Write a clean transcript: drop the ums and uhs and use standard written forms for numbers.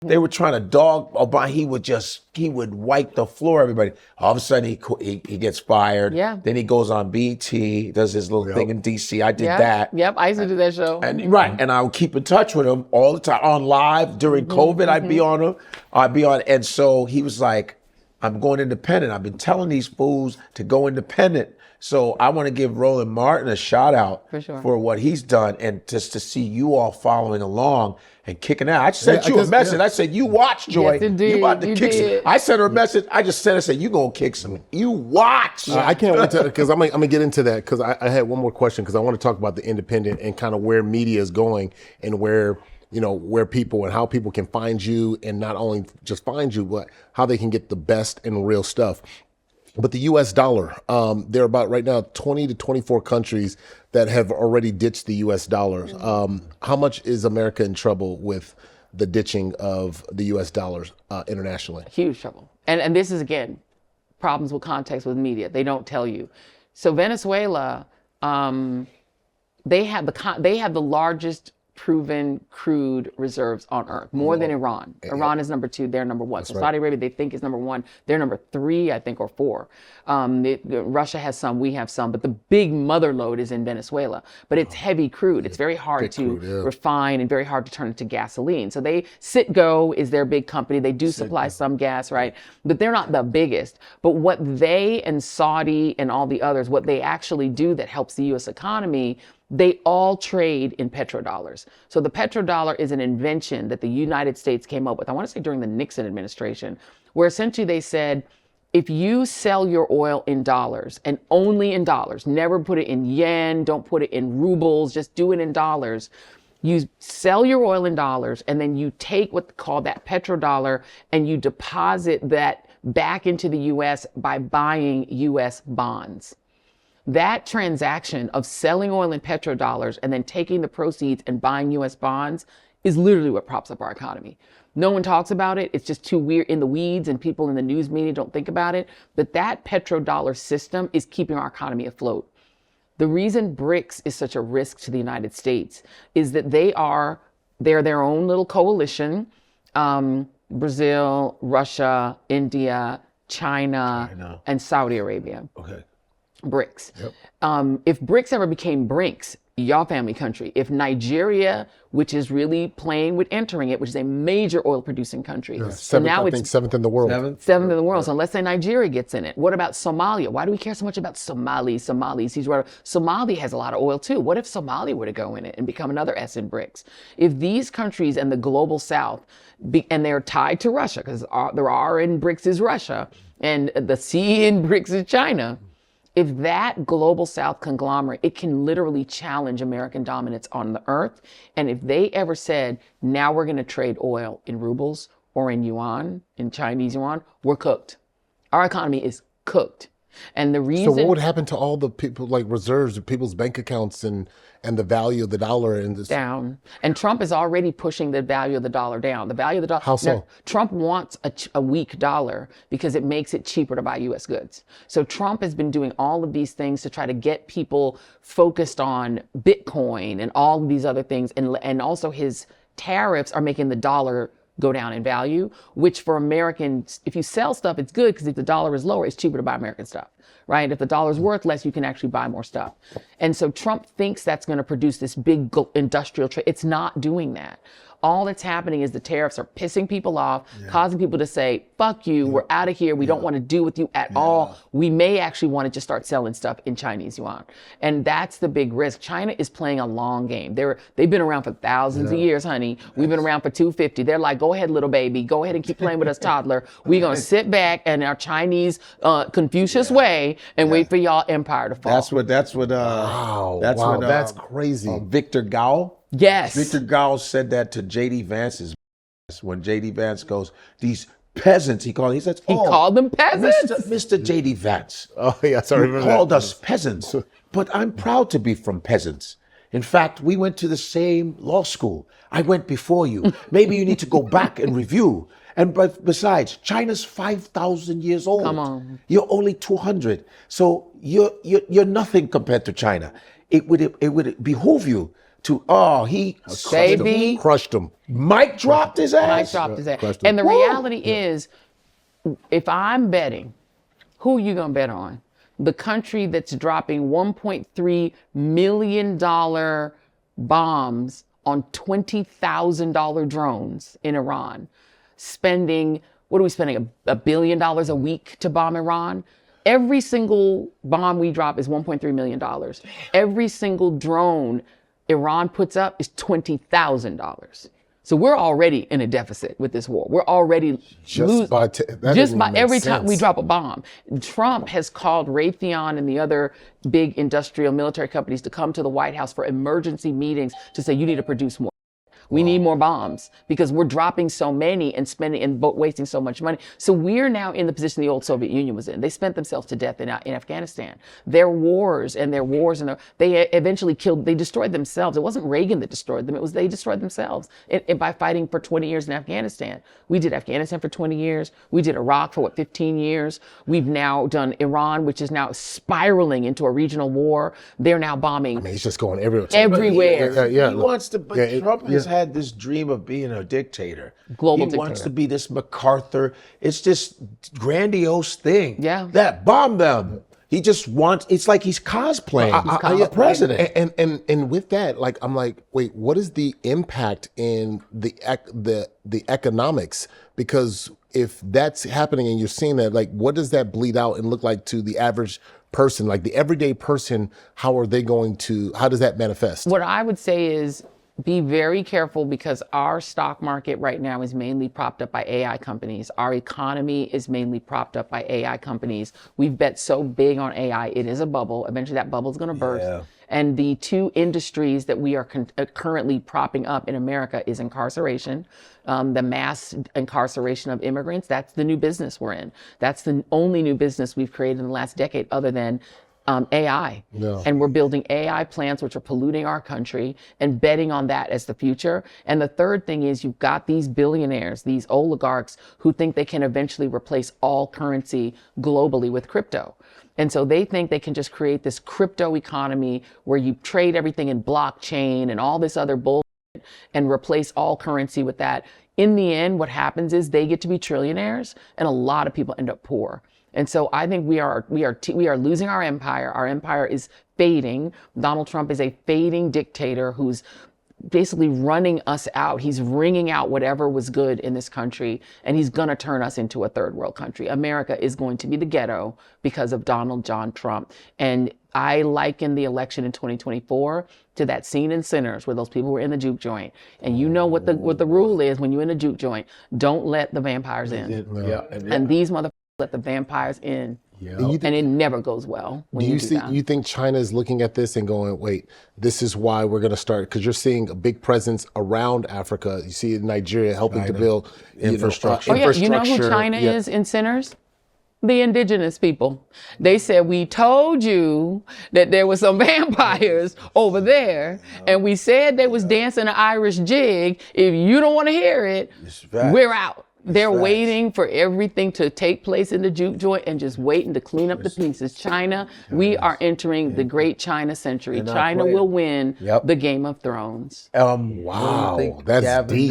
They were trying to dog Obama. He would wipe the floor, everybody. All of a sudden, he gets fired. Yeah. Then he goes on BT, does his little thing in DC. I did Yep. that. Yep, I used to do that show. And and I would keep in touch with him all the time on live during COVID. I'd be on him. And so he was like, I'm going independent. I've been telling these fools to go independent. So I want to give Roland Martin a shout out for what he's done, and just to see you all following along and kicking out. I just sent you a message. I said, you watch, Joy. Yes, indeed. You about to kick did. some. I sent her a message. I just sent her, said, you going to kick some. You watch. I can't wait to, because I'm going to get into that, because I had one more question, because I want to talk about the independent and kind of where media is going, and where people and how people can find you, and not only just find you, but how they can get the best and real stuff. But the U.S. dollar, there are about right now 20 to 24 countries that have already ditched the U.S. dollar. How much is America in trouble with the ditching of the U.S. dollars internationally? Huge trouble. And this is, again, problems with context with media. They don't tell you. So Venezuela, they have the largest proven crude reserves on earth, more than Iran. Iran is number 2, they're number 1. So Saudi Arabia, they think, is number 1. They're number 3, I think, or 4. Russia has some, we have some, but the big mother lode is in Venezuela. But it's heavy crude. It's very hard to refine and very hard to turn into gasoline. So Citgo is their big company. They do supply some gas, right? But they're not the biggest. But what they and Saudi and all the others, what they actually do that helps the U.S. economy, they all trade in petrodollars. So the petrodollar is an invention that the United States came up with, I want to say during the Nixon administration, where essentially they said, if you sell your oil in dollars, and only in dollars, never put it in yen, don't put it in rubles, just do it in dollars. You sell your oil in dollars, and then you take what's called that petrodollar, and you deposit that back into the U.S. by buying U.S. bonds. That transaction of selling oil in petrodollars and then taking the proceeds and buying U.S. bonds is literally what props up our economy. No one talks about it. It's just too weird in the weeds, and people in the news media don't think about it. But that petrodollar system is keeping our economy afloat. The reason BRICS is such a risk to the United States is that they're their own little coalition. Brazil, Russia, India, China, and Saudi Arabia. Okay. BRICS. Yep. If BRICS ever became BRICS, y'all family country, if Nigeria, which is really playing with entering it, which is a major oil producing country. Yeah. Seventh in the world. Seventh in the world. So let's say Nigeria gets in it. What about Somalia? Why do we care so much about Somalis? Somalia has a lot of oil too. What if Somalia were to go in it and become another S in BRICS? If these countries and the global south, and they're tied to Russia, because there are in BRICS is Russia, and the C in BRICS is China. If that global south conglomerate, it can literally challenge American dominance on the earth. And if they ever said, now we're going to trade oil in rubles or in yuan, in Chinese yuan, we're cooked. Our economy is cooked. And the reason— So what would happen to all the people, like reserves, people's bank accounts, and the value of the dollar? And this down. And Trump is already pushing the value of the dollar down. The value of the dollar— How so? Trump wants a weak dollar because it makes it cheaper to buy U.S. goods. So Trump has been doing all of these things to try to get people focused on Bitcoin and all of these other things. And also his tariffs are making the dollar go down in value, which for Americans, if you sell stuff, it's good, because if the dollar is lower, it's cheaper to buy American stuff, right? If the dollar is worth less, you can actually buy more stuff. And so Trump thinks that's going to produce this big industrial trade. It's not doing that. All that's happening is the tariffs are pissing people off, causing people to say, fuck you, we're out of here, we don't want to do with you at all. We may actually want to just start selling stuff in Chinese yuan. And that's the big risk. China is playing a long game. They've been around for thousands of years, honey. We've been around for 250. They're like, go ahead, little baby, go ahead and keep playing with us, toddler. We're going to sit back in our Chinese Confucius way and wait for y'all empire to fall. That's crazy. Victor Gao. Yes. Victor Gao said that to J.D. Vance's when J.D. Vance goes, these peasants, he called them peasants. Mr. J.D. Vance. Oh, yeah, sorry. You called us peasants, but I'm proud to be from peasants. In fact, we went to the same law school. I went before you. Maybe you need to go back and review. And besides, China's 5,000 years old. Come on. You're only 200. So you're nothing compared to China. It would behoove you he Baby. Crushed them. Mike dropped his ass. Mike dropped his ass. crushed him. And the reality is, if I'm betting, who you gonna bet on? The country that's dropping $1.3 million bombs on $20,000 drones in Iran, spending, what are we spending, $1 billion a week to bomb Iran? Every single bomb we drop is $1.3 million. Every single drone Iran puts up is $20,000. So we're already in a deficit with this war. We're already Just by every time we drop a bomb. Trump has called Raytheon and the other big industrial military companies to come to the White House for emergency meetings to say, you need to produce more. We need more bombs because we're dropping so many and spending and wasting so much money. So we're now in the position the old Soviet Union was in. They spent themselves to death in Afghanistan. Their wars, they eventually they destroyed themselves. It wasn't Reagan that destroyed them. They destroyed themselves by fighting for 20 years in Afghanistan. We did Afghanistan for 20 years. We did Iraq for 15 years. We've now done Iran, which is now spiraling into a regional war. They're now bombing. I mean, it's just going everywhere. Everywhere. He wants to, but Trump has had this dream of being a dictator. Global he dictator. wants to be this MacArthur. It's this grandiose thing. Yeah. That bomb them. He just wants. It's like he's cosplaying a president. And with that, like I'm like, wait, what is the impact in the economics? Because if that's happening and you're seeing that, like, what does that bleed out and look like to the average person, like the everyday person? How does that manifest? What I would say is, be very careful because our stock market right now is mainly propped up by AI companies. Our economy is mainly propped up by AI companies. We've bet so big on AI. It is a bubble. Eventually that bubble is going to burst. Yeah. And the two industries that we are currently propping up in America is incarceration, the mass incarceration of immigrants. That's the new business we're in. That's the only new business we've created in the last decade other than AI. Yeah. And we're building AI plants which are polluting our country and betting on that as the future. And the third thing is you've got these billionaires, these oligarchs who think they can eventually replace all currency globally with crypto. And so they think they can just create this crypto economy where you trade everything in blockchain and all this other bullshit and replace all currency with that. In the end, what happens is they get to be trillionaires and a lot of people end up poor. And so I think we are losing our empire. Our empire is fading. Donald Trump is a fading dictator who's basically running us out. He's wringing out whatever was good in this country, and he's going to turn us into a third world country. America is going to be the ghetto because of Donald John Trump. And I liken the election in 2024 to that scene in Sinners where those people were in the juke joint. And you know what the rule is when you're in a juke joint. Don't let the vampires in. Yeah. And these motherfuckers let the vampires in. Yeah. And it never goes well. When you think China is looking at this and going, wait, this is why we're going to start? Because you're seeing a big presence around Africa. You see Nigeria helping to build infrastructure. You know who China is in Sinners? The indigenous people. They said, we told you that there were some vampires over there, and we said they was dancing an Irish jig. If you don't want to hear it, we're out. They're waiting for everything to take place in the juke joint and just waiting to clean up the pieces. China, we are entering the great China century. China will win the Game of Thrones. Wow, that's deep.